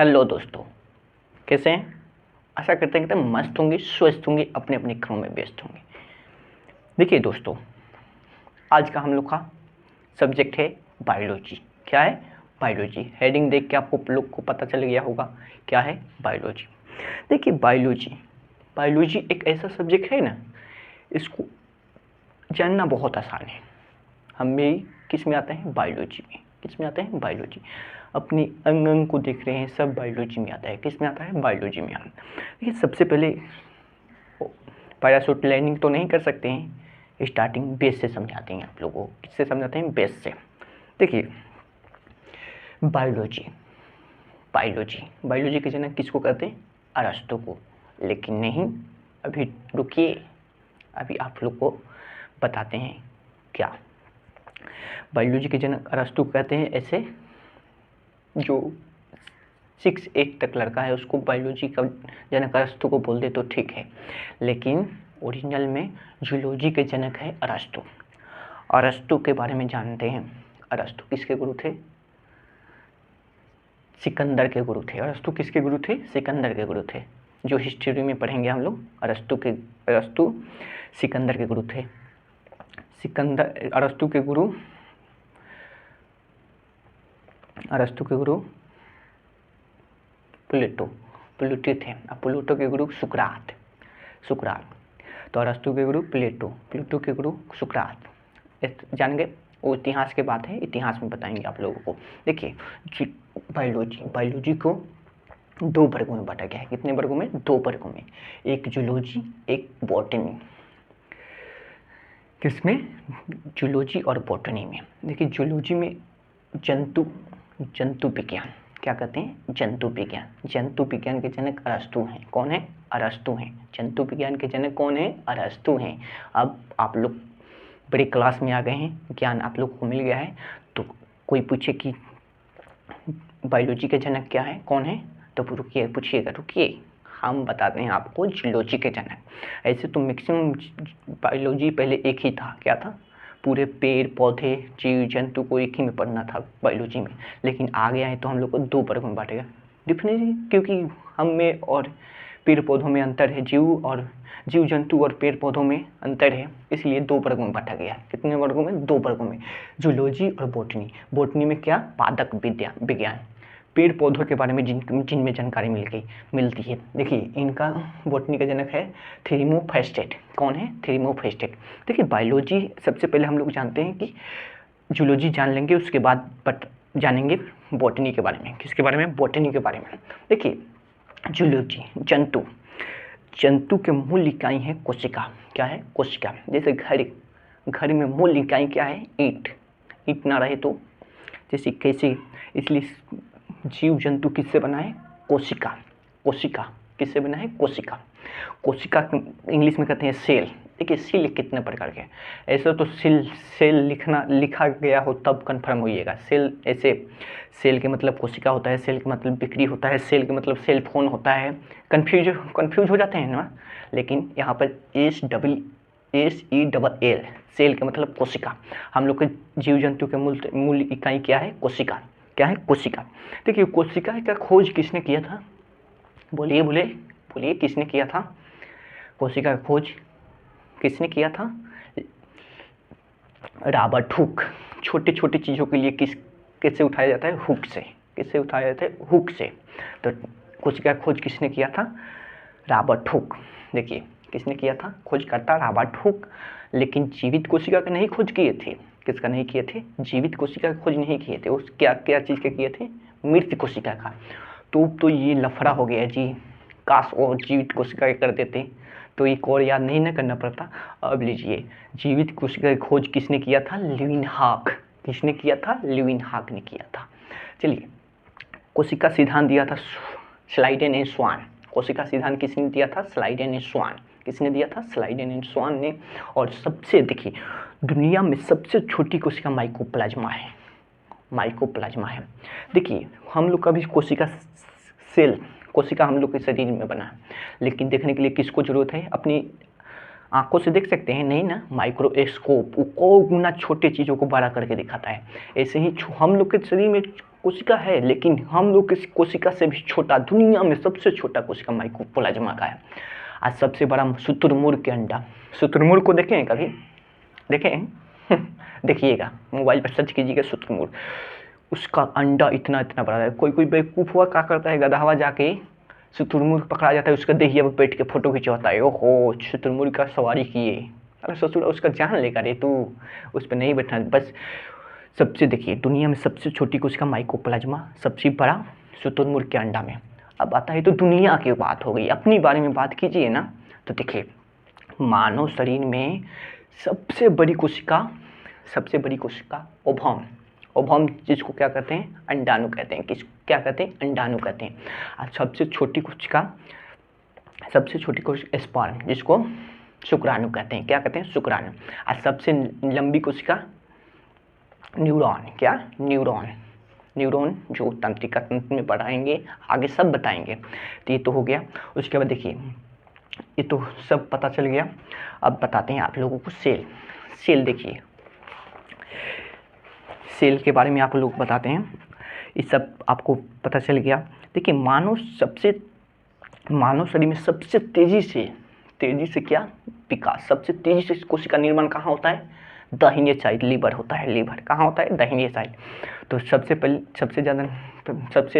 Hello दोस्तों, कैसे हैं? आशा करते हैं एकदम मस्त होंगे, स्वस्थ होंगे, अपने अपने कामों में व्यस्त होंगे। देखिए दोस्तों, आज का हम लोग का सब्जेक्ट है बायोलॉजी। क्या है? बायोलॉजी। हेडिंग देख के आपको लोग को पता चल गया होगा क्या है बायोलॉजी। देखिए बायोलॉजी बायोलॉजी एक ऐसा सब्जेक्ट है ना, इसको जानना बहुत आसान है। हम भी किस में आते हैं? बायोलॉजी में। किस में आते हैं? बायोलॉजी। अपनी अंग अंग को देख रहे हैं, सब बायोलॉजी में आता है। किस में आता है? बायोलॉजी में आता है। देखिए सबसे पहले पैराशूट लैंडिंग तो नहीं कर सकते हैं, स्टार्टिंग बेस से समझाते हैं आप लोगों को। किससे समझाते हैं? बेस से। देखिए बायोलॉजी बायोलॉजी बायोलॉजी के जनक किसको कहते हैं? अरस्तु को। लेकिन नहीं, अभी रुकिए, अभी आप लोग को बताते हैं क्या। बायोलॉजी के जनक अरस्तु कहते हैं। ऐसे जो 6-8 तक लड़का है उसको बायोलॉजी का जनक अरस्तु को बोल दे तो ठीक है, लेकिन ओरिजिनल में जूलॉजी के जनक है अरस्तु। अरस्तु के बारे में जानते हैं। अरस्तु किसके गुरु थे? सिकंदर के गुरु थे। अरस्तु किसके गुरु थे? सिकंदर के गुरु थे। जो हिस्ट्री में पढ़ेंगे हम लोग, अरस्तु सिकंदर के गुरु थे। अरस्तु के गुरु प्लेटो थे। अब प्लेटो के गुरु सुकरात। तो अरस्तु के गुरु प्लेटो के गुरु सुकरात। जान गए? वो इतिहास के बात है, इतिहास में बताएंगे आप लोगों को। देखिए बायोलॉजी को 2 वर्गों में बांटा गया है। कितने वर्गों में? 2 वर्गों में। एक जूलॉजी, एक बॉटनी। किसमें? जूलॉजी और बॉटनी में। देखिए जूलॉजी में जंतु विज्ञान, क्या कहते हैं? जंतु विज्ञान के जनक अरस्तु हैं। कौन है? अरस्तु हैं। जंतु विज्ञान के जनक कौन है? अरस्तु हैं। अब आप लोग बड़ी क्लास में आ गए हैं, ज्ञान आप लोग को मिल गया है, तो कोई पूछे कि बायोलॉजी के जनक क्या है, कौन है, तो रुकिए, हम बताते हैं आपको जूलॉजी के जनक। ऐसे तो मैक्सिमम बायोलॉजी पहले एक ही था। क्या था? पूरे पेड़ पौधे जीव जंतु को एक ही में पढ़ना था बायोलॉजी में, लेकिन आगे आए तो हम लोग को 2 वर्ग में बांटेगा। डेफिनेटली, क्योंकि हम में और पेड़ पौधों में अंतर है, जीव जंतु और पेड़ पौधों में अंतर है, इसलिए 2 वर्गों में बांटा गया है। कितने वर्गों में? 2 वर्गों में। जूलॉजी और बॉटनी में क्या? पादप विज्ञान, पेड़ पौधों के बारे में जिनमें जानकारी मिलती है। देखिए इनका बॉटनी का जनक है थीमोफ्रेस्टेट। कौन है? थीमोफ्रेस्टेट। देखिए बायोलॉजी सबसे पहले हम लोग जानते हैं कि जूलॉजी जान लेंगे, उसके बाद जानेंगे बॉटनी के बारे में। किसके बारे में? बॉटनी के बारे में। देखिए जूलॉजी, जंतु के मूल इकाई है कोशिका। क्या है? कोशिका। जैसे घर में मूल इकाई क्या है? ईंट ना रहे तो जैसे कैसे, इसलिए जीव जंतु किससे बना है? कोशिका किससे बना है? कोशिका इंग्लिश में कहते हैं सेल। देखिए सेल कितने प्रकार के हैं। ऐसा तो सेल लिखा गया हो तब कंफर्म होइएगा। सेल के मतलब कोशिका होता है, सेल के मतलब बिक्री होता है, सेल के मतलब सेल फोन होता है। कंफ्यूज हो जाते हैं ना, लेकिन यहाँ पर SELL सेल के मतलब कोशिका। हम लोग के जीव जंतु के मूल इकाई क्या है? कोशिका। क्या है? कोशिका। देखिए कोशिका का खोज किसने किया था? बोलिए किसने किया था? कोशिका का खोज किसने किया था? Robert Hooke. छोटे छोटे चीज़ों के लिए किससे उठाया जाता है? हुक से। किससे उठाया जाता है? हुक से। तो कोशिका का खोज किसने किया था? Robert Hooke. देखिए किसने किया था? खोजकर्ता रॉबर्ट हुक। लेकिन जीवित कोशिका का नहीं खोज किए थे। किसका नहीं किए थे? जीवित कोशिका का खोज नहीं किए थे। उस क्या चीज़ के किए थे? मृत कोशिका का। तो ये लफड़ा हो गया जी। काश और जीवित कोशिका कर देते तो एक और याद नहीं ना करना पड़ता। अब लीजिए, जीवित कोशिका की खोज किसने किया था? ल्यूवेनहॉक। किसने किया था? ल्यूवेनहॉक ने किया था। चलिए, कोशिका सिद्धांत दिया था स्लाइडेन एंड स्वान। कोशिका सिद्धांत किसने दिया था? स्लाइडेन एंड स्वान। किसने दिया था? स्लाइडेन एंड स्वान ने। और सबसे देखिए, दुनिया में सबसे छोटी कोशिका माइकोप्लाज्मा है। देखिए हम लोग का भी कोशिका हम लोग के शरीर में बना है, लेकिन देखने के लिए किसको जरूरत है? अपनी आंखों से देख सकते हैं नहीं ना, माइक्रोस्कोप वो गुना छोटे चीज़ों को बड़ा करके दिखाता है। ऐसे ही हम लोग के शरीर में कोशिका है, लेकिन हम लोग किसी कोशिका से भी छोटा, दुनिया में सबसे छोटा कोशिका माइकोप्लाज्मा का है। आज सबसे बड़ा शुतुरमुर्ग के अंडा, शुतुरमुर्ग को देखें कभी, देखें देखिएगा, मोबाइल पर सर्च कीजिएगा शुतुरमुर्ग, उसका अंडा इतना इतना बड़ा है। कोई कोई बेवकूफ़ हुआ क्या करता है, गधा जाके शुतुरमुर्ग पकड़ा जाता है, उसका देहिया पर बैठ के फोटो खिंचवाता है, ओहो शुतुरमुर्ग का सवारी किए। अरे ससुर उसका जान लेकर रे तू, उस पर नहीं बैठना बस। सबसे देखिए दुनिया में सबसे छोटी कोशिका माइकोप्लाज्मा, सबसे बड़ा शुतुरमुर्ग के अंडा में। अब आता है तो दुनिया की बात हो गई, अपनी बारे में बात कीजिए ना। तो देखिए मानव शरीर में सबसे बड़ी कोशिका ओवम, ओवम जिसको क्या कहते हैं, अंडाणु कहते हैं। किस क्या कहते हैं, अंडाणु कहते हैं। और सबसे छोटी कोशिका स्पर्म, जिसको शुक्राणु कहते हैं। क्या कहते हैं, शुक्राणु। और सबसे लंबी कोशिका न्यूरॉन, क्या न्यूरॉन, न्यूरॉन जो तंत्रिका तंत्र में पढ़ाएंगे आगे सब बताएंगे। तो ये तो हो गया। उसके बाद देखिए ये तो सब पता चल गया। अब बताते हैं आप लोगों को सेल। सेल देखिए, सेल के बारे में आप लोग बताते हैं, ये सब आपको पता चल गया। देखिए मानव शरीर में सबसे तेज़ी से क्या विकास, सबसे तेज़ी से कोशिका निर्माण कहाँ होता है, दाहिने साइड लीवर होता है। लीवर कहाँ होता है, दाहिने साइड। तो सबसे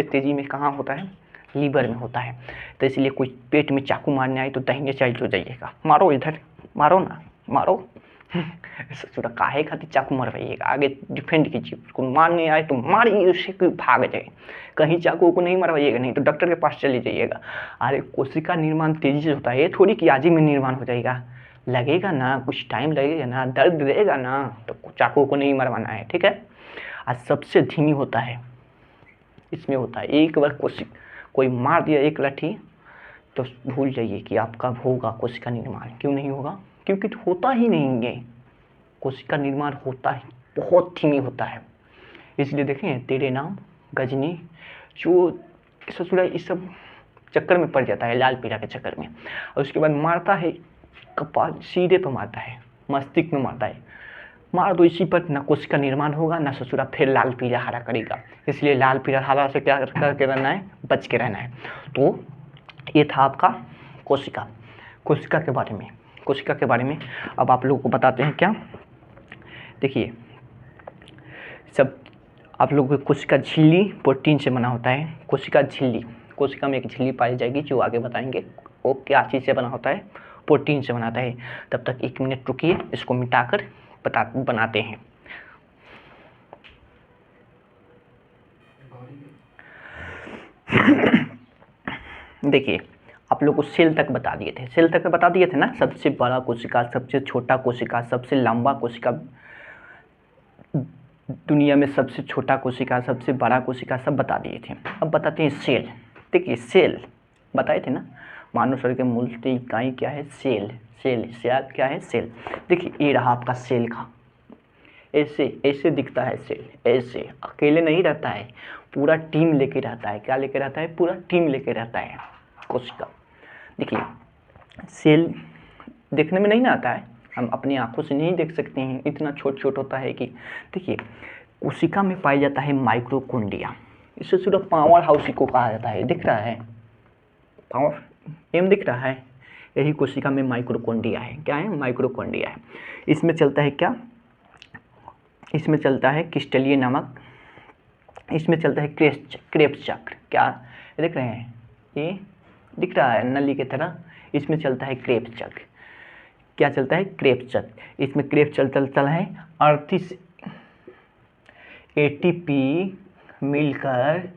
तेज़ी में कहाँ होता है, लीवर में होता है। तो इसलिए कोई पेट में चाकू मारने आए तो दाहिने साइड हो जाइएगा, मारो इधर, मारो ना, मारो थोड़ा काहे खातिर चाकू मरवाइएगा, आगे डिफेंड कीजिए। उसको मारने आए तो मारिए उसे, कोई भाग जाए। कहीं चाकू को नहीं मरवाइएगा, नहीं तो डॉक्टर के पास चले जाइएगा। अरे कोशिका निर्माण तेजी से होता है, ये थोड़ी कि आज ही में निर्माण हो जाएगा, लगेगा ना, कुछ टाइम लगेगा ना, दर्द रहेगा ना, तो चाकू को नहीं मरवाना है, ठीक है। आज सबसे धीमी होता है, इसमें होता है एक बार कोई मार दिया एक लाठी तो भूल जाइए कि आपका होगा कोशिका निर्माण। क्यों नहीं होगा, क्योंकि होता ही नहीं है, कोशिका निर्माण होता है बहुत धीमी होता है। इसलिए देखें तेरे नाम गजनी, जो ससुरा इस सब चक्कर में पड़ जाता है, लाल पीला के चक्कर में, और उसके बाद मारता है कपाल सीधे पर मारता है, मस्तिष्क में मारता है, मार दो इसी पर, ना कोशिका निर्माण होगा ना ससुरा फिर लाल पीला हरा करेगा। इसलिए लाल पीला हरा से क्या करके रहना है, बच के रहना है। तो ये था आपका कोशिका के बारे में। अब आप लोगों को बताते हैं क्या, देखिए सब आप लोगों को कोशिका झिल्ली प्रोटीन से बना होता है। कोशिका में एक झिल्ली पाई जाएगी, जो आगे बताएंगे वो क्या चीज़ से बना होता है, प्रोटीन से बनाता है। तब तक 1 मिनट रुकिए, इसको मिटाकर बनाते हैं। देखिए आप लोग को सेल तक बता दिए थे ना, सबसे बड़ा कोशिका, सबसे छोटा कोशिका, सबसे लंबा कोशिका, दुनिया में सबसे छोटा कोशिका, सबसे बड़ा कोशिका, सब बता दिए थे। अब बताते हैं सेल। देखिए सेल बताए थे ना, मानव शरीर के मूल इकाई क्या है, सेल क्या है, सेल। देखिए ये रहा आपका सेल का, ऐसे दिखता है सेल, ऐसे अकेले नहीं रहता है, पूरा टीम लेके रहता है। क्या लेके रहता है, पूरा टीम लेके रहता है कोशिका। देखिए सेल देखने में नहीं ना आता है, हम अपनी आंखों से नहीं देख सकते हैं, इतना छोट होता है कि देखिए कोशिका में पाया जाता है माइक्रोकोंडिया, इससे सिर्फ पावर हाउस को कहा जाता है। दिख रहा है पावर एम दिख रहा है, यही कोशिका में माइक्रोकोंडिया है। क्या है, माइक्रोकोंडिया है। इसमें चलता है क्या, इसमें चलता है क्रिस्टलीय नामक, इसमें चलता है क्रेब्स चक्र। क्या देख रहे हैं, ये दिख रहा है नली की तरह, इसमें चलता है क्रेब्स चक्र। क्या चलता है, क्रेब्स चक्र। इसमें क्रेब्स चलता है 38 एटीपी मिलकर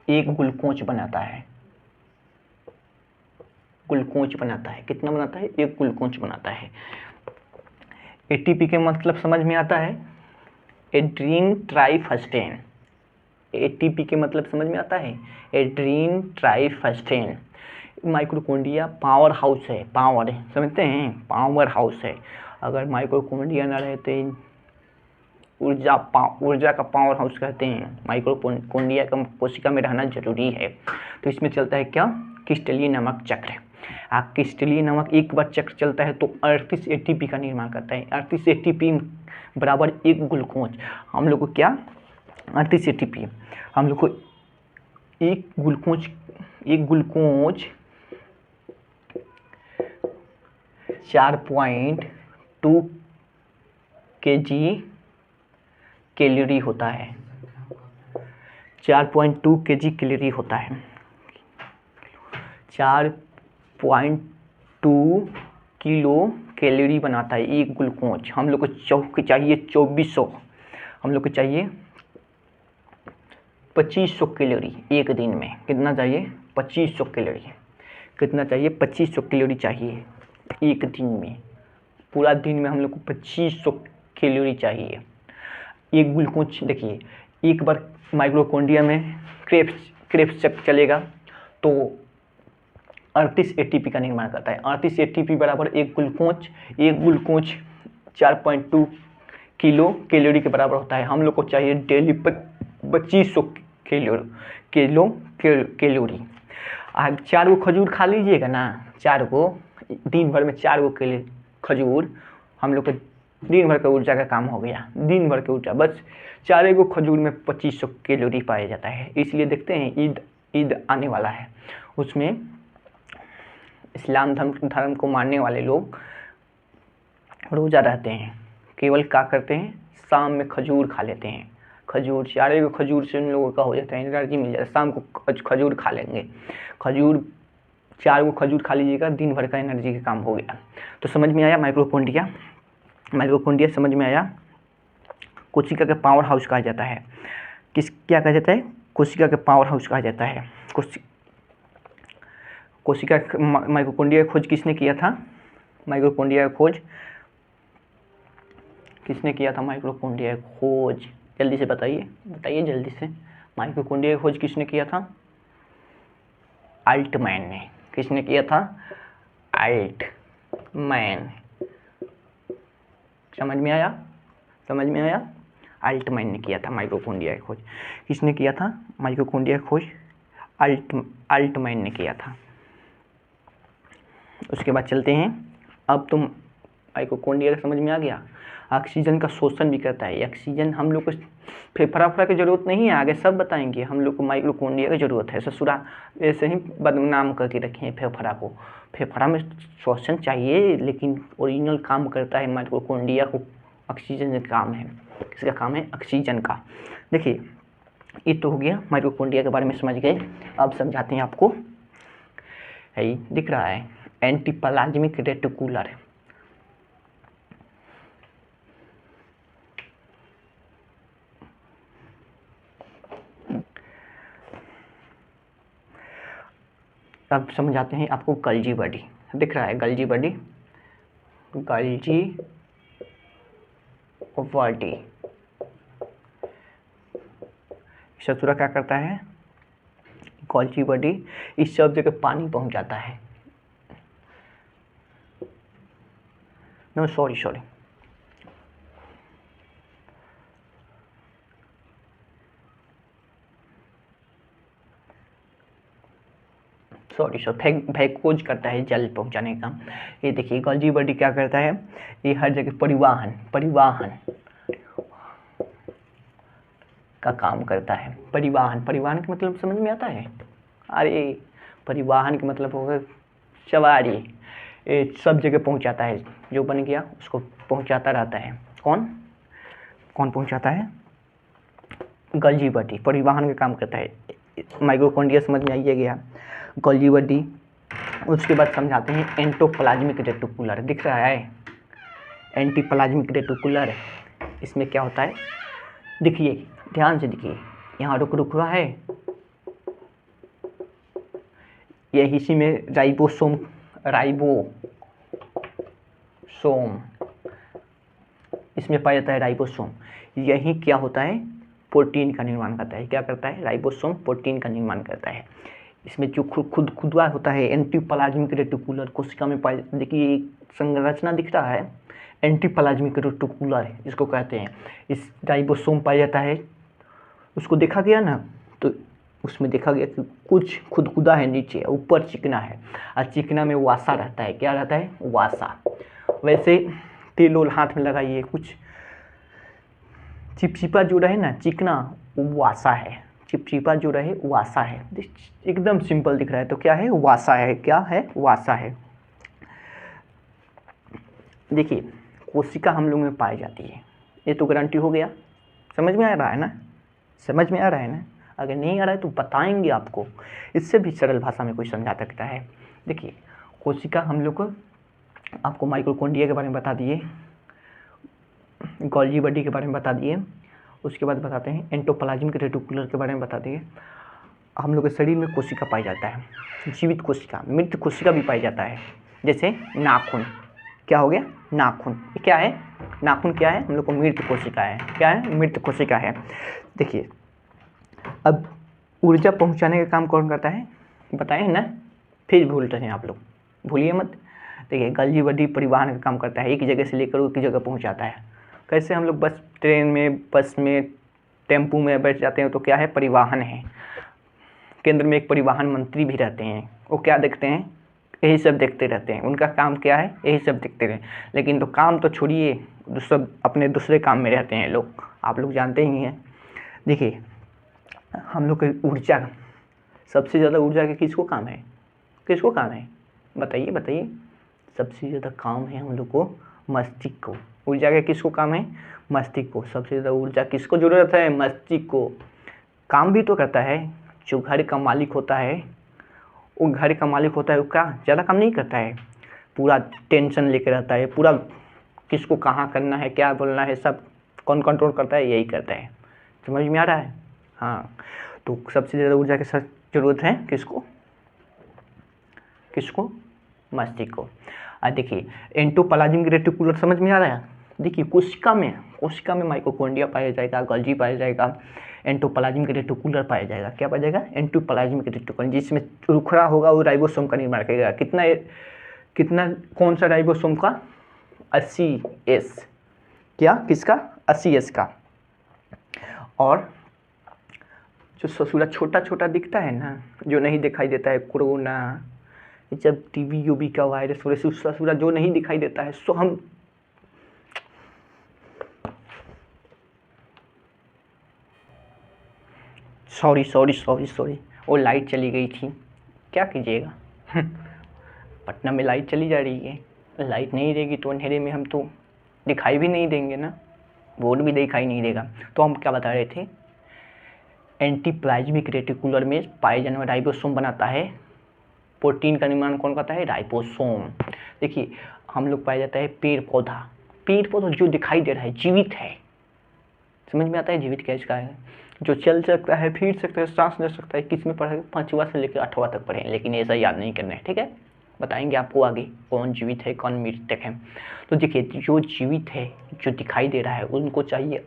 एक ग्लूकोज बनाता है। कितना बनाता है, एक ग्लूकोज बनाता है। एटीपी के मतलब समझ में आता है, एड्रीन ट्राइफॉस्फेन। एटीपी के मतलब समझ में आता है, एड्रीन ट्राइफॉस्फेन। माइक्रोकोंडिया पावर हाउस है, पावर समझते हैं, पावर हाउस है। अगर माइक्रोकोंडिया ना रहे तो ऊर्जा का पावर हाउस कहते हैं। माइक्रोकोंडिया का कोशिका में रहना जरूरी है। तो इसमें चलता है क्या, क्रिस्टलीय नामक चक्र। क्रिस्टलीय नामक एक बार चक्र चलता है तो 38 एटीपी का निर्माण करता है। 38 एटीपी बराबर एक ग्लूकोज। हम लोग को क्या 38 ATP। हम लोग को एक ग्लूकोज 4.2 kg कैलोरी होता है, 4.2 kg कैलोरी होता है, 4.2 किलो कैलोरी बनाता है एक ग्लूकोज। हम लोग को चाहिए 2400, हम लोग को चाहिए 2500 कैलोरी एक दिन में। कितना चाहिए? 2500 कैलोरी। कितना चाहिए? 2500 कैलोरी चाहिए एक दिन में। पूरा दिन में हम लोग को 2500 कैलोरी चाहिए। एक ग्लूकोज देखिए, एक बार माइटोकॉन्ड्रिया में क्रेब्स चलेगा तो 38 ATP का निर्माण करता है। 38 ATP बराबर एक ग्लूकोज 4.2 किलो कैलोरी के बराबर होता है। हम लोग को चाहिए डेली 2500 कैलोरी। आज 4 गो खजूर खा लीजिएगा ना, 4 गो, दिन भर में 4 गो खजूर, हम लोग को दिन भर का ऊर्जा का काम हो गया। दिन भर की ऊर्जा बस 4 गो खजूर में 2500 कैलोरी पाया जाता है। इसलिए देखते हैं ईद आने वाला है, उसमें इस्लाम धर्म को मानने वाले लोग रोज़ा रहते हैं, केवल क्या करते हैं, शाम में खजूर खा लेते हैं। खजूर 4 गो खजूर से उन लोगों का हो जाता है, एनर्जी मिल जाता है। शाम को खजूर खा लेंगे, 4 गो खजूर खा लीजिएगा, दिन भर का एनर्जी का काम हो गया। तो समझ में आया माइटोकॉन्ड्रिया समझ में आया। कोशिका के पावर हाउस कहा जाता है। क्या कहा जाता है? कोशिका के पावर हाउस कहा जाता है। कोशिका माइटोकॉन्ड्रिया की खोज किसने किया था? माइटोकॉन्ड्रिया की खोज किसने किया था? माइटोकॉन्ड्रिया की खोज जल्दी से बताइए जल्दी से। माइटोकॉन्ड्रिया की खोज किसने किया था? अल्टमैन ने। किसने किया था? अल्टमैन। समझ में आया? अल्टमैन ने किया था माइटोकॉन्ड्रिया की खोज। किसने किया था माइटोकॉन्ड्रिया की खोज? अल्टमैन ने किया था। उसके बाद चलते हैं, अब तुम माइटोकॉन्ड्रिया समझ में आ गया। ऑक्सीजन का शोषण भी करता है। ऑक्सीजन हम लोग को फेफड़ा की ज़रूरत नहीं है, आगे सब बताएंगे। हम लोग को माइटोकॉन्ड्रिया की ज़रूरत है। ससुरा ऐसे ही बदनाम करके रखे हैं फेफड़ा को। फेफड़ा में श्वसन चाहिए, लेकिन ओरिजिनल काम करता है माइटोकॉन्ड्रिया को। ऑक्सीजन का काम है। किसका काम है? ऑक्सीजन का। देखिए, ये तो हो गया, माइटोकॉन्ड्रिया के बारे में समझ गए। अब समझाते हैं आपको। है दिख रहा है, एंटीप्लाज्मिक रेटिकुलर। अब समझाते हैं आपको गल्जी बॉडी। दिख रहा है गल्जी बॉडी। ससुरा क्या करता है? गल्जी बॉडी इस सब जगह पानी पहुंचाता है। नो सॉरी भैकोज करता है जल पहुंचाने का। ये देखिए, गल्जी बॉडी क्या करता है? ये हर जगह परिवहन का काम करता है। परिवहन का मतलब समझ में आता है? अरे परिवहन का मतलब होगा सवारी। ये सब जगह पहुंचाता है, जो बन गया उसको पहुंचाता रहता है। कौन पहुंचाता है? गल्जी बॉडी परिवहन का काम करता है। माइटोकॉन्ड्रिया समझ में आइए गया, गल्जी बॉडी। उसके बाद समझाते हैं एंडोप्लाज्मिक रेटिकुलर। दिख रहा है एंटीप्लाज्मिक रेटिकुलर। इसमें क्या होता है? देखिए, ध्यान से देखिए, यहाँ रुक रहा है, यह इसी में राइबोसोम इसमें पाया जाता है राइबोसोम। यही क्या होता है? प्रोटीन का निर्माण करता है। क्या करता है? राइबोसोम प्रोटीन का निर्माण करता है। इसमें जो खुदवा होता है एंटीप्लाज्मिक रेटिकुलर कोशिका में पाया। देखिए, संरचना दिख रहा है, एंटीप्लाज्मिक रेटिकुलर इसको कहते हैं। इस राइबोसोम पाया जाता है, उसको देखा गया ना, तो उसमें देखा गया कि कुछ खुदकुदा है नीचे, ऊपर चिकना है, और चिकना में वासा रहता है। क्या रहता है? वासा। वैसे तेल हाथ में लगाइए, कुछ चिपचिपा जो रहे ना, चिकना, वो वासा है। चिपचिपा जो रहे वासा है। एकदम सिंपल दिख रहा है तो क्या है, वासा है। क्या है, वासा है। देखिए कोशिका हम लोग में पाई जाती है, ये तो गारंटी हो गया। समझ में आ रहा है ना, समझ में आ रहा है ना। अगर नहीं आ रहा है तो बताएंगे आपको, इससे भी सरल भाषा में कोई समझा सकता है। देखिए कोशिका हम लोग को, आपको माइटोकॉन्ड्रिया के बारे में बता दिए, गोल्गी बॉडी के बारे में बता दिए, उसके बाद बताते हैं एंडोप्लाज्मिक रेटिकुलम के बारे में बता दिए। हम लोग के शरीर में कोशिका पाई जाता है, जीवित कोशिका, मृत कोशिका भी पाई जाता है। जैसे नाखून, क्या हो गया, नाखून, ये क्या है, नाखून क्या है, हम लोग को मृत कोशिका है। क्या है, मृत कोशिका है। देखिए अब ऊर्जा पहुंचाने का काम कौन करता है, बताएं ना, फिर भूल रहे हैं आप लोग, भूलिए मत। देखिए गोल्गी बॉडी परिवहन का काम करता है, एक जगह से लेकर एक जगह पहुंचाता है। कैसे, हम लोग बस ट्रेन में, बस में, टेम्पू में बैठ जाते हैं तो क्या है, परिवहन है। केंद्र में एक परिवहन मंत्री भी रहते हैं, वो क्या देखते हैं, यही सब देखते रहते हैं। उनका काम क्या है, यही सब देखते रहे। लेकिन तो काम तो छोड़िए, सब अपने दूसरे काम में रहते हैं लोग, आप लोग जानते ही हैं। देखिए हम लोग की ऊर्जा, सबसे ज़्यादा ऊर्जा के किसको काम है, किसको काम है, बताइए बताइए। सबसे ज़्यादा काम है हम लोग को मस्तिष्क को। ऊर्जा का किसको काम है, मस्तिष्क को। सबसे ज़्यादा ऊर्जा किसको ज़रूरत है, मस्तिष्क को। काम भी तो करता है, जो घर का मालिक होता है, वो घर का मालिक होता है, वो क्या ज़्यादा काम नहीं करता है, पूरा टेंशन लेके रहता है, पूरा किसको कहाँ करना है, क्या बोलना है, सब कौन कंट्रोल करता है, यही करता है। समझ में आ रहा है। हाँ, तो सबसे ज़्यादा ऊर्जा की ज़रूरत है किसको, किसको, मस्तिष्क को। देखिए एंडोप्लाज्मिक रेटिकुलम समझ में आ रहा है। देखिए कोशिका में माइटोकॉन्ड्रिया पाया जाएगा, गोल्गी पाया जाएगा, एंडोप्लाज्मिक रेटिकुलम पाया जाएगा। क्या पाया जाएगा, एंडोप्लाज्मिक रेटिकुलम, जिसमें रुखड़ा होगा वो राइबोसोम का निर्माण करेगा। कितना कौन सा राइबोसोम का, 80S। क्या, किसका, 80S का। और जो ससुरा छोटा छोटा दिखता है ना, जो नहीं दिखाई देता है, कोरोना, जब टीबी यूबी का वायरस ससुरा जो नहीं दिखाई देता है, सो हम सॉरी, वो लाइट चली गई थी, क्या कीजिएगा। पटना में लाइट चली जा रही है, लाइट नहीं रहेगी तो अंधेरे में हम तो दिखाई भी नहीं देंगे ना, बोर्ड भी दिखाई नहीं देगा। तो हम क्या बता रहे थे, एंडोप्लाज्मिक रेटिकुलम में पाए जाने वाला राइबोसोम बनाता है। प्रोटीन का निर्माण कौन करता है, राइबोसोम। देखिए हम लोग पाया जाता है पेड़ पौधा जो दिखाई दे रहा है, जीवित है। समझ में आता है जीवित क्या इसका है, जो चल सकता है, फिर सकता है, सांस ले सकता है। किस में पढ़े, 5वां से लेकर 8वां तक पढ़े, लेकिन ऐसा याद नहीं करना है, ठीक है। बताएंगे आपको आगे कौन जीवित है कौन मृतक है। तो देखिए जो जीवित है, जो दिखाई दे रहा है, उनको चाहिए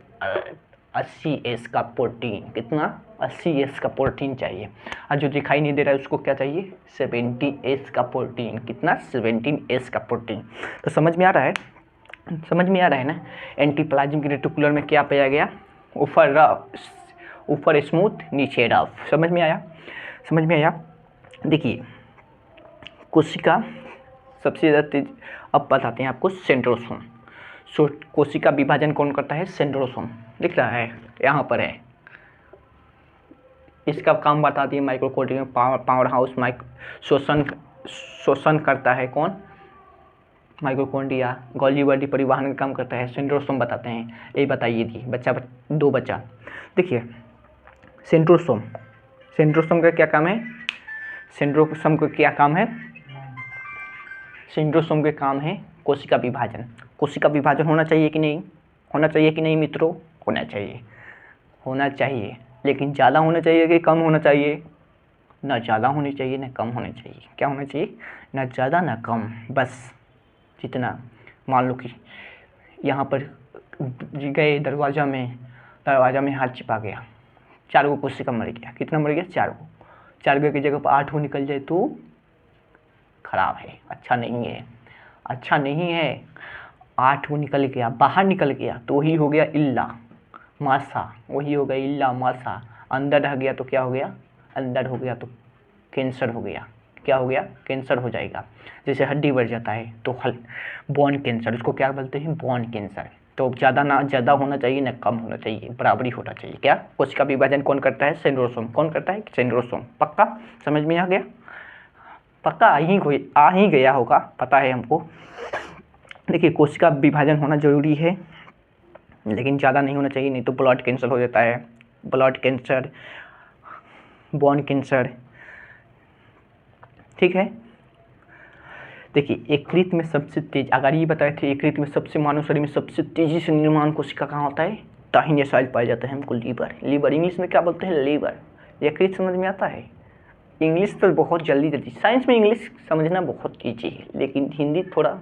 80S का प्रोटीन। कितना, 80S का प्रोटीन चाहिए। और जो दिखाई नहीं दे रहा है उसको क्या चाहिए, 70S का प्रोटीन। कितना, 70S का प्रोटीन। तो समझ में आ रहा है, समझ में आ रहा है ना। एंडोप्लाज्मिक रेटिकुलम में क्या पाया गया, ऊपर रफ, ऊपर स्मूथ, नीचे रफ। समझ में आया, समझ में आया। देखिए कोशिका सबसे ज़्यादा तेज, अब बताते हैं आपको सेंट्रोसोम। कोशिका विभाजन कौन करता है, सेंट्रोसोम। दिख रहा है, यहाँ पर है। इसका काम बता दिए, माइटोकॉन्ड्रिया पावर हाउस, शोषण करता है कौन, माइटोकॉन्ड्रिया। गोल्गी बॉडी परिवहन का काम करता है, सेंट्रोसोम बताते हैं। यही बताइए थी दो बच्चा। देखिए सेंट्रोसोम का क्या काम है, सेंट्रोसोम का क्या काम है, सेंट्रोसोम के काम है कोशिका विभाजन। कोशिका विभाजन होना चाहिए कि नहीं, होना चाहिए कि नहीं मित्रों, होना चाहिए, होना चाहिए। लेकिन ज़्यादा होना चाहिए कि कम होना चाहिए, ना ज़्यादा होनी चाहिए ना कम होनी चाहिए। क्या होना चाहिए, ना ज़्यादा ना कम, बस जितना। मान लो कि यहाँ पर गए दरवाज़ा में हाथ चिपा गया, 4 कोशिका मर गया। कितना मर गया, 4 की जगह पर 8 निकल जाए तो खराब है, अच्छा नहीं है, अच्छा नहीं है। 8 निकल गया, बाहर निकल गया तो वही हो गया इल्ला मासा, वही हो गया इल्ला मासा। अंदर रह गया तो क्या हो गया, अंदर हो गया तो कैंसर हो गया। क्या हो गया, कैंसर हो जाएगा। जैसे हड्डी बढ़ जाता है तो बोन कैंसर, उसको क्या बोलते हैं, बोन कैंसर। तो ज़्यादा ना ज़्यादा होना चाहिए ना कम होना चाहिए, बराबरी होना चाहिए। क्या कोशिका विभाजन कौन करता है? सेंट्रोसोम। कौन करता है? सेंट्रोसोम। पक्का समझ में आ गया? पक्का आ ही गया होगा, पता है हमको। देखिए कोशिका विभाजन होना जरूरी है, लेकिन ज़्यादा नहीं होना चाहिए, नहीं तो ब्लड कैंसर हो जाता है, ब्लड कैंसर, बोन कैंसर। ठीक है। देखिए यकृत में सबसे तेज, अगर ये बताए थे यकृत में सबसे, मानव शरीर में सबसे तेजी से निर्माण कोशिका कहाँ होता है? दाहिने साइड पाया जाता है हमको लीवर। लीवर इंग्लिश में क्या बोलते हैं? लीवर। यकृत समझ में आता है? इंग्लिश तो बहुत जल्दी, साइंस में इंग्लिश समझना बहुत ईजी है, लेकिन हिंदी थोड़ा।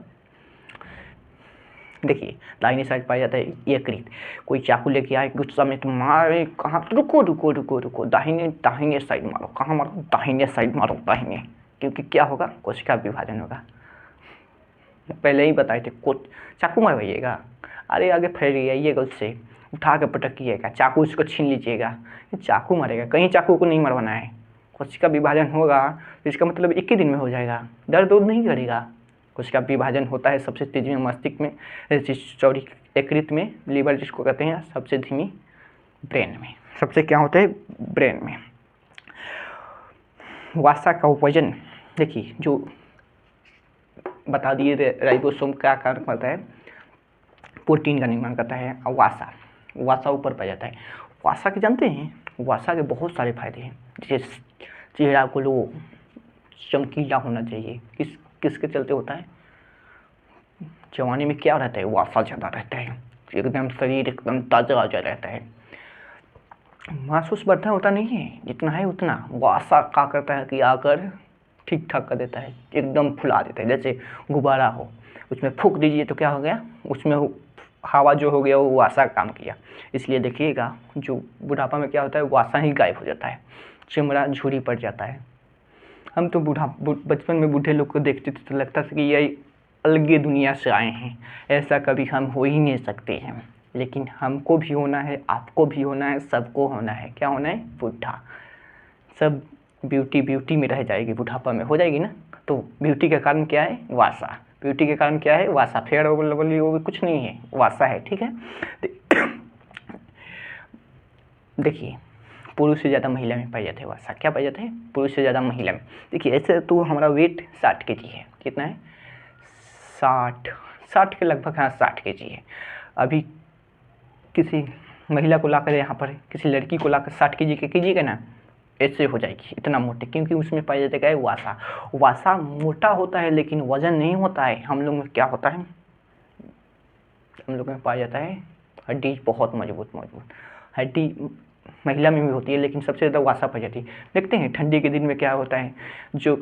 देखिए दाहिने साइड पाया जाता है यकृत। कोई चाकू लेके आए गुस्सा में तो मारे, कहाँ? रुको रुको रुको रुको, दाहिने साइड मारो। कहाँ मारो? दाहिने साइड मारो, दाहिने। क्योंकि क्या होगा? कोशिका विभाजन होगा। पहले ही बताए थे, चाकू मरवाइएगा, अरे आगे फैलिएगा, उससे उठा के पटकिएगा, चाकू उसको छीन लीजिएगा, चाकू मारेगा। कहीं चाकू को नहीं मरवाना है। कोशिका विभाजन होगा तो इसका मतलब एक ही दिन में हो जाएगा, दर्द नहीं करेगा। कोशिका विभाजन होता है सबसे तेजी में मस्तिष्क में, सॉरी यकृत में, लीवर जिसको कहते हैं, सबसे धीमी ब्रेन में। सबसे क्या होता है? ब्रेन में। वसा का वजन देखिए, जो बता दिए राइबोसोम क्या कार्य करता है? प्रोटीन का निर्माण करता है। और वसा ऊपर पाया जाता है। वसा के जानते हैं? वसा के बहुत सारे फायदे हैं, जैसे चेहरा को लो चमकीला होना चाहिए। किसके चलते होता है? जवानी में क्या रहता है? वसा ज़्यादा रहता है, एकदम शरीर एकदम ताज़ा रहता है। मांस बढ़ता होता नहीं है, जितना है उतना वसा क्या करता है कि आकर ठीक ठाक कर देता है, एकदम फुला देता है। जैसे गुब्बारा हो, उसमें फूंक दीजिए तो क्या हो गया? उसमें हवा जो हो गया वो वसा काम किया। इसलिए देखिएगा जो बुढ़ापा में क्या होता है? वसा ही गायब हो जाता है, चमड़ा झुरी पड़ जाता है। हम तो बचपन में बूढ़े लोग को देखते थे तो लगता था कि ये अलग दुनिया से आए हैं, ऐसा कभी हम हो ही नहीं सकते हैं। लेकिन हमको भी होना है, आपको भी होना है, सबको होना है। क्या होना है? बूढ़ा। सब ब्यूटी में रह जाएगी, बुढ़ापा में हो जाएगी ना। तो ब्यूटी का कारण क्या है? वासा। ब्यूटी के कारण क्या है? वासा। फेयर और लवली वो भी कुछ नहीं है, वासा है। ठीक है। देखिए पुरुष से ज़्यादा महिला में पाई जाते हैं वसा। क्या पाई जाते हैं? पुरुष से ज़्यादा महिला में। देखिए ऐसे तो हमारा वेट 60 kg है। कितना है? 60 के लगभग। हाँ 60 kg है। अभी किसी महिला को लाकर यहाँ पर, किसी लड़की को लाकर 60 kg के कीजिएगा ना, ऐसे हो जाएगी इतना मोटे, क्योंकि उसमें पाया जाता है वसा। वसा मोटा होता है लेकिन वजन नहीं होता है। हम लोग में क्या होता है? हम लोग में पाया जाता है हड्डी बहुत मजबूत हड्डी महिला में भी होती है, लेकिन सबसे ज़्यादा वसा पाई जाती है। देखते हैं ठंडी के दिन में क्या होता है, जो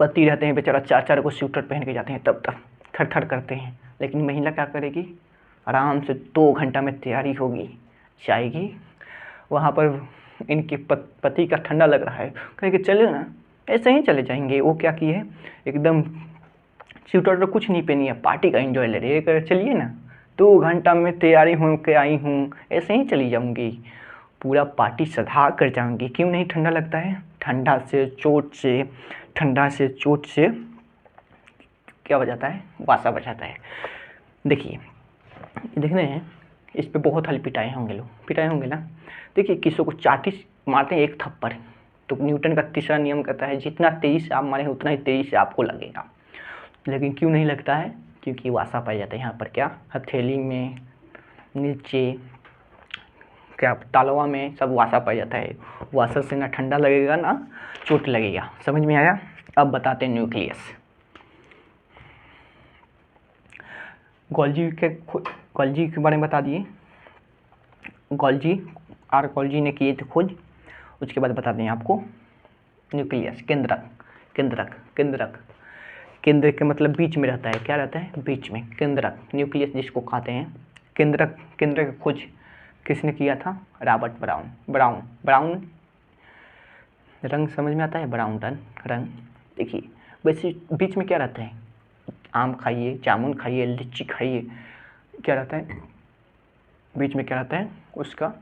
पति रहते हैं बेचारा 4 को स्वेटर पहन के जाते हैं, तब तक थर करते हैं। लेकिन महिला क्या करेगी? आराम से 2 घंटा में तैयारी होगी, जाएगी वहाँ पर। इनके पति का ठंडा लग रहा है, कहेंगे चलो ना, ऐसे ही चले जाएंगे। वो क्या किए? एकदम स्वेटर तो कुछ नहीं पहनी है, पार्टी का एंजॉय ले रही है, चलिए ना 2 घंटा में तैयारी हो के आई हूँ, ऐसे ही चली जाऊँगी, पूरा पार्टी सधा कर जाऊँगी। क्यों नहीं ठंडा लगता है? ठंडा से चोट से क्या बजाता है? वासा बजाता है। देखिए देख रहे हैं, इस पे बहुत हल पिटाए होंगे ना। देखिए किसी को चाटी मारते हैं एक थप्पड़, तो न्यूटन का तीसरा नियम कहता है जितना तेजी से आप मारें उतना ही तेजी से आपको लगेगा। लेकिन क्यों नहीं लगता है? क्योंकि वासा पाया जाता है यहाँ पर। क्या? हथेली में, नीचे, क्या तालवा में, सब वासा पाया जाता है। वासा से ना ठंडा लगेगा ना चोट लगेगा। समझ में आया? अब बताते हैं न्यूक्लियस। गोल्जी के बारे में बता दिए। गोल्जी ने किए थे खोज। उसके बाद बता दें आपको न्यूक्लियस, केंद्र के मतलब बीच में रहता है। क्या रहता है? बीच में। केंद्रक, न्यूक्लियस जिसको कहते हैं। केंद्र की खोज किसने किया था? Robert brown. रंग समझ में आता है? ब्राउन रंग। देखिए वैसे बीच में क्या रहता है? आम खाइए, जामुन खाइए, लीची खाइए, क्या रहता है बीच में? क्या रहता है? उसका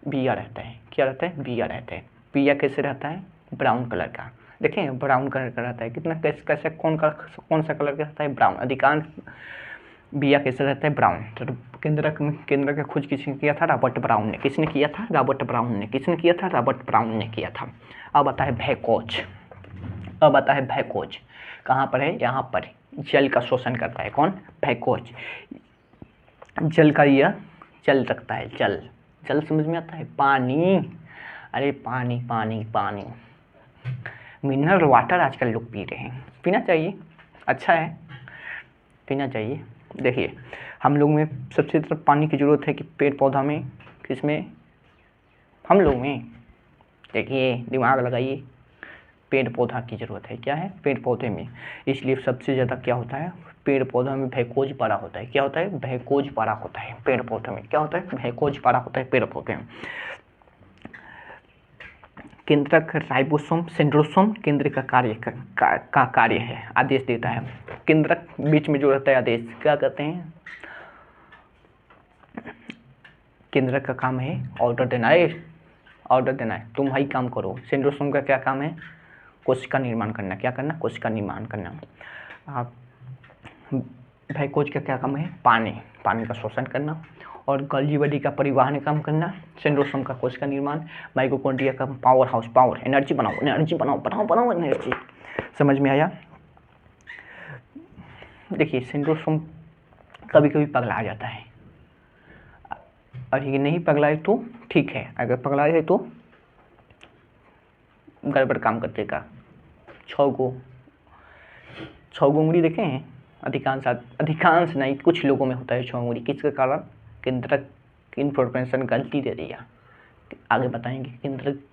बिया रहता है। क्या रहता है? बिया रहता है। बिया कैसे रहता है? ब्राउन कलर का। देखें ब्राउन कलर का रहता है। कितना कैसे कौन सा कलर का रहता है? ब्राउन। अधिकांश बिया कैसा रहता है? ब्राउन। तो केंद्र का खोज किसने किया था? रॉबर्ट ब्राउन ने। किसने किया था? रॉबर्ट ब्राउन ने। किसने किया था? रॉबर्ट ब्राउन ने किया था। अब आता है भैकोज। अब आता है भैकोज। कहाँ पर है? यहाँ पर जल का शोषण करता है। कौन? भैकोज। जल का यह जल रखता है। जल, जल समझ में आता है? पानी। अरे पानी पानी पानी, मिनरल वाटर आजकल लोग पी रहे हैं, पीना चाहिए, अच्छा है, पीना चाहिए। देखिए हम लोग में सबसे ज़्यादा पानी की ज़रूरत है कि पेड़ पौधा में, किसमें? हम लोग में। देखिए दिमाग लगाइए, पेड़ पौधा की ज़रूरत है। क्या है? पेड़ पौधे में। इसलिए सबसे ज़्यादा क्या होता है? पेड़ पौधों में भैकोज पारा होता है। क्या होता है? भैकोज पारा होता है पेड़ पौधों में। क्या होता है? भैकोज पारा होता है पेड़ पौधे में। केंद्रक राइबोसोम सेंट्रोसोम केंद्र का कार्य है, आदेश देता है। केंद्रक बीच में जो रहता है आदेश, क्या कहते हैं? केंद्रक का काम है ऑर्डर देना है, ऑर्डर देना है, तुम भाई काम करो। सेंट्रोसोम का क्या काम है? कोशिका निर्माण करना। क्या करना? कोशिका निर्माण करना। आप भैकोज का क्या काम है? पानी, पानी का शोषण करना। और गोल्गी बॉडी का परिवहन काम करना। सेंट्रोसोम का कोशिका निर्माण। माइटोकॉन्ड्रिया का पावर हाउस, पावर, एनर्जी बनाओ, एनर्जी बनाओ, बनाओ बनाओ एनर्जी। समझ में आया? देखिए सेंट्रोसोम कभी कभी पगला जाता है, अभी नहीं पगलाए तो ठीक है, अगर पगला जाए तो गड़बड़ काम कर देगा। 6 उंगली देखे हैं? अधिकांश नहीं, कुछ लोगों में होता है 6 उंगली। किसके कारण? केंद्रक इन्फॉर्मेशन गलती दे दिया। आगे बताएंगे।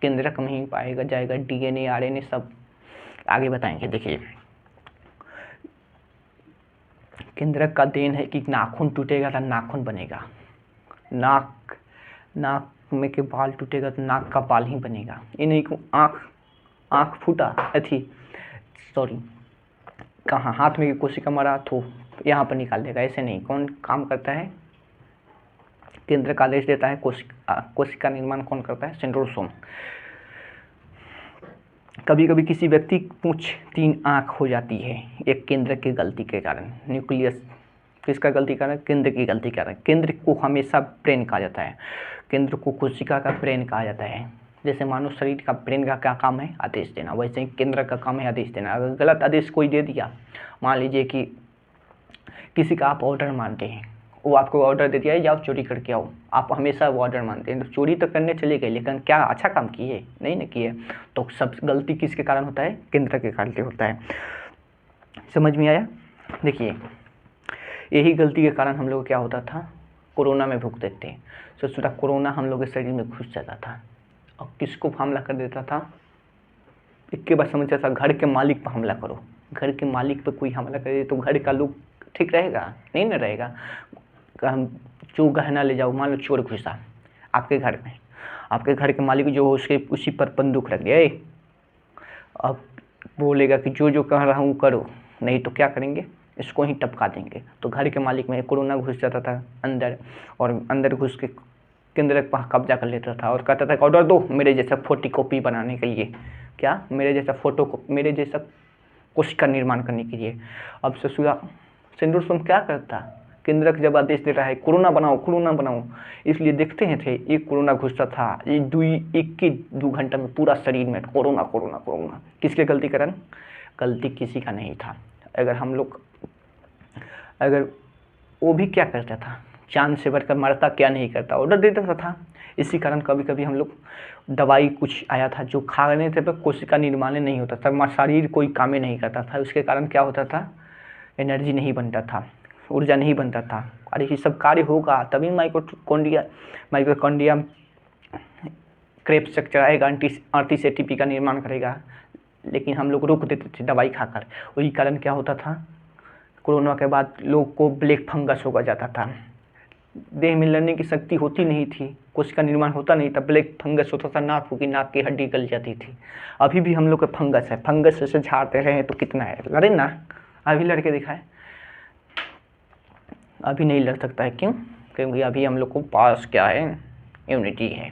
केंद्रक में ही पाएगा जाएगा डीएनए आरएनए सब आगे बताएंगे। देखिए केंद्रक का देन है कि नाखून टूटेगा तो नाखून बनेगा, नाक में के बाल टूटेगा तो नाक का बाल ही बनेगा। ये नहीं को आँख फूटा अथी सॉरी कहाँ हाथ में कोशिका मरा तो यहाँ पर निकाल देगा, ऐसे नहीं। कौन काम करता है? केंद्र का आदेश देता है। कोशिका निर्माण कौन करता है? सेंट्रोसोम। कभी कभी किसी व्यक्ति की पूंछ 3 आँख हो जाती है, एक केंद्र की गलती के कारण। न्यूक्लियस किसका गलती कारण? केंद्र की गलती के कारण। केंद्र को हमेशा ब्रेन कहा जाता है, केंद्र को कोशिका का ब्रेन कहा जाता है। जैसे मानव शरीर का ब्रेन का क्या काम है? आदेश देना, वैसे ही केंद्र का काम है आदेश देना। अगर गलत आदेश कोई दे दिया, मान लीजिए कि किसी का आप ऑर्डर मानते हैं, वो आपको ऑर्डर दे दिया है जाओ चोरी करके आओ, आप हमेशा वो ऑर्डर मानते हैं, तो चोरी तो करने चले गए लेकिन क्या अच्छा काम किए? नहीं ना किए। तो सब गलती किसके कारण होता है? केंद्र के कारण होता है। समझ में आया? देखिए यही गलती के कारण हम लोग क्या होता था? कोरोना में भुगते थे। सोचता कोरोना हम लोग के शरीर में घुस जाता था और किसको हमला कर देता था? एक के बाद समझता था घर के मालिक पर हमला करो, घर के मालिक पर कोई हमला करे तो घर का लोग ठीक रहेगा? नहीं ना रहेगा। हम जो गहना ले जाओ, मान लो चोर घुसा आपके घर में, आपके घर के मालिक जो हो उसके उसी पर बंदूक रख दिया, अब बोलेगा कि जो जो कह रहा हूँ करो, नहीं तो क्या करेंगे? इसको ही टपका देंगे। तो घर के मालिक में कोरोना घुस जाता था अंदर, और अंदर घुस के केंद्र पर कब्जा कर लेता था और कहता था ऑर्डर दो मेरे जैसा फोटोकॉपी बनाने के लिए। क्या? मेरे जैसा कोशिका निर्माण करने के लिए। अब ससुरा सेंट्रोसोम क्या करता? केंद्रक जब आदेश दे रहा है कोरोना बनाओ, कोरोना बनाओ, इसलिए देखते हैं थे एक कोरोना घुसता था, एक के 2 घंटा में पूरा शरीर में कोरोना कोरोना कोरोना। किसके गलती कारण? गलती किसी का नहीं था। अगर वो भी क्या करता था? जान से बढ़कर मरता क्या नहीं करता, ऑर्डर दे देता था। इसी कारण कभी कभी हम लोग दवाई कुछ आया था जो खाने से पर कोशिका निर्माण नहीं होता था, शरीर कोई काम नहीं करता था, उसके कारण क्या होता था? एनर्जी नहीं बनता था, ऊर्जा नहीं बनता था। अरे ये सब कार्य होगा तभी माइटोकॉन्ड्रिया क्रेब स्ट्रक्चर आएगा, अड़तीस एटीपी का निर्माण करेगा, लेकिन हम लोग रोक देते थे दवाई खाकर। वही कारण क्या होता था? कोरोना के बाद लोग को ब्लैक फंगस होगा जाता था, देह में लड़ने की शक्ति होती नहीं थी, कोशिका निर्माण होता नहीं था, ब्लैक फंगस होता था, नाक की हड्डी गल जाती थी। अभी भी हम लोग का फंगस है, फंगस से झाड़ते रहे तो कितना है, लड़े ना, अभी लड़के दिखाए, अभी नहीं लड़ सकता है। क्यों? क्योंकि अभी हम लोग को पास क्या है? इम्यूनिटी है।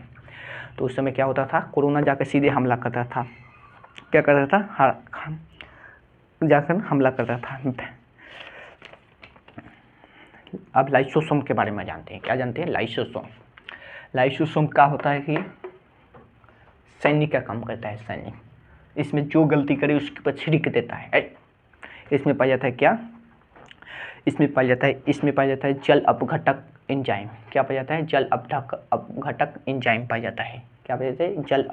तो उस समय क्या होता था? कोरोना जाकर सीधे हमला करता था। क्या करता था? जाकर हमला करता था। अब लाइसोसोम के बारे में जानते हैं। क्या जानते हैं? लाइसोसोम। लाइसोसोम क्या होता है कि सैनिक का काम करता है। सैनिक इसमें जो गलती करे उसके ऊपर छिड़क देता है। इसमें पाया जाता है क्या? इसमें पाया जाता है जल अपघटक एंजाइम। क्या पाया जाता है? जल अपघटक एंजाइम पाया जाता है। क्या पाया जाता है? जल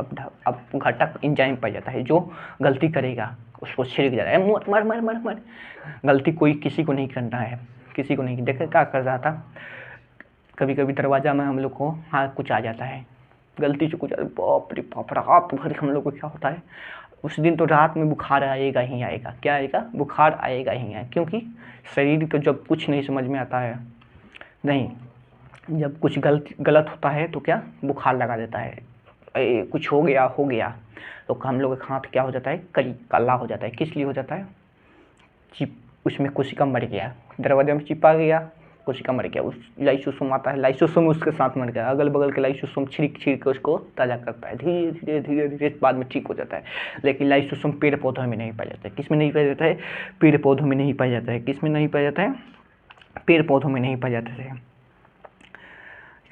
अपघटक एंजाइम पाया जाता है। जो गलती करेगा उसको छिड़क जाता है। मर मर मर मर। गलती कोई किसी को नहीं करना है, किसी को नहीं। देखा क्या कर रहा था, कभी कभी दरवाज़ा में हम लोग को कुछ आ जाता है, गलती से कुछ, बाप रे बाप, रात भर हम लोग को क्या होता है, उस दिन तो रात में बुखार आएगा ही आएगा। क्या आएगा? बुखार आएगा ही आएगा। क्योंकि शरीर को जब कुछ नहीं समझ में आता है, नहीं, जब कुछ गलत होता है तो क्या बुखार लगा देता है। कुछ हो गया तो हम लोग का हाथ क्या हो जाता है? काला हो जाता है। किस लिए हो जाता है? उसमें कोशिका मर गया, दरवाजे में चिपा गया, कोशिका मर गया। उस लाइसोसोम आता है, लाइसोसोम उसके साथ मर गया। अगल बगल के लाइसोसोम छिड़क के उसको ताज़ा करता है। धीरे धीरे बाद में ठीक हो जाता है। लेकिन लाइसोसोम पेड़ पौधों में नहीं पाया जाता है। किस में नहीं पाया जाता है? पेड़ पौधों में नहीं पाया जाता है। किस में नहीं पाया जाता है? पेड़ पौधों में नहीं पाया जाता है।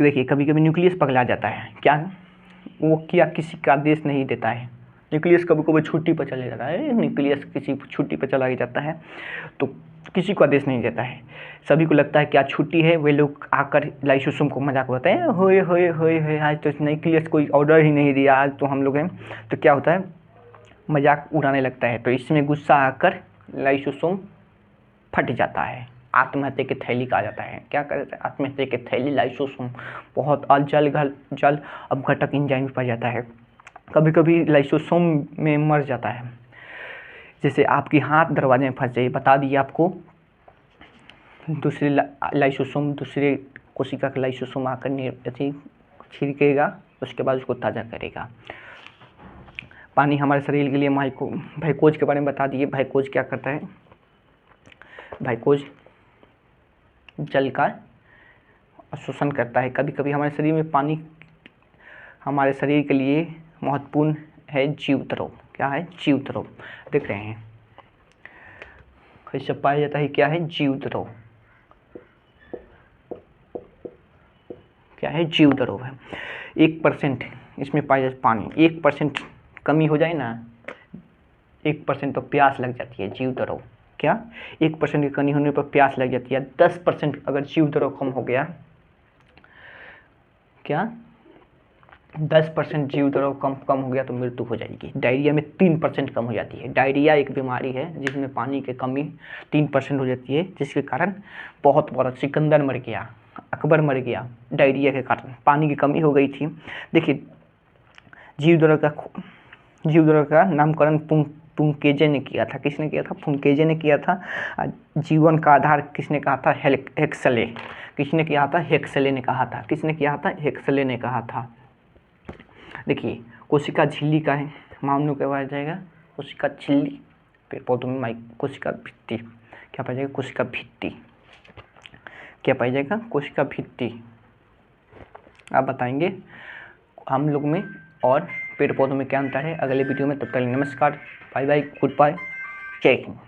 देखिए कभी कभी न्यूक्लियस पगला जाता है। क्या वो किसी का आदेश नहीं देता है। न्यूक्लियस कभी कभी छुट्टी पर चले जाता है। न्यूक्लियस किसी छुट्टी पर चला जाता है तो किसी को आदेश नहीं देता है। सभी को लगता है कि आज छुट्टी है। वे लोग आकर लाइसोसोम को मजाक उड़ाते हैं, होए होए होए होए, आज तो न्यूक्लियस कोई ऑर्डर ही नहीं दिया, आज तो हम लोग हैं। तो क्या होता है? मजाक उड़ाने लगता है। तो इसमें गुस्सा आकर लाइसोसोम फट जाता है। आत्महत्या की थैली कहा जाता है। क्या कहते हैं? आत्महत्या की थैली लाइसोसोम। बहुत जल अपघटक एंजाइम पाया जाता है। कभी कभी लाइसोसोम में मर जाता है। जैसे आपकी हाथ दरवाजे में फंस जाए, बता दिए आपको, दूसरे लाइसोसोम, दूसरे कोशिका का लाइसोसोम आकर छिड़केगा, उसके बाद उसको ताज़ा करेगा। पानी हमारे शरीर के लिए भाइकोज के बारे में बता दिए। भाइकोज क्या करता है? भाइकोज जल का शोषण करता है। कभी कभी हमारे शरीर में पानी हमारे शरीर के लिए महत्वपूर्ण है। जीवद्रव। क्या है? जीवद्रव। देख रहे हैं कैसे पाया जाता है? क्या है? जीवद्रव। क्या है? जीवद्रव है। 1% इसमें पाया जाता पानी। 1% कमी हो जाए ना, 1% तो प्यास लग जाती है। जीवद्रव क्या? 1% की कमी होने पर प्यास लग जाती है। 10% अगर जीवद्रव कम हो गया, क्या 10% जीवद्रव कम हो गया तो मृत्यु हो जाएगी। डायरिया में 3% कम हो जाती है। डायरिया एक बीमारी है जिसमें पानी की कमी 3% हो जाती है, जिसके कारण बहुत बड़ा सिकंदर मर गया, अकबर मर गया डायरिया के कारण, पानी की कमी हो गई थी। देखिए जीवद्रव का नामकरण पुंकेजे ने किया था। किसने किया था? पुंकेजे ने किया था। जीवन का आधार किसने कहा था? हेक्सले। किसने किया था? हेक्सले ने कहा था। किसने किया था? हेक्सले ने कहा था। देखिए कोशिका झिल्ली का है, मामलों के पाया जाएगा कोशिका झिल्ली। पेड़ पौधों में कोशिका भित्ति। क्या पाया जाएगा? कोशिका भित्ति। क्या पाया जाएगा? कोशिका भित्ति। आप बताएंगे हम लोग में और पेड़ पौधों में क्या अंतर है अगले वीडियो में। तब तक नमस्कार, बाय बाय, गुड बाय, जय हिंद।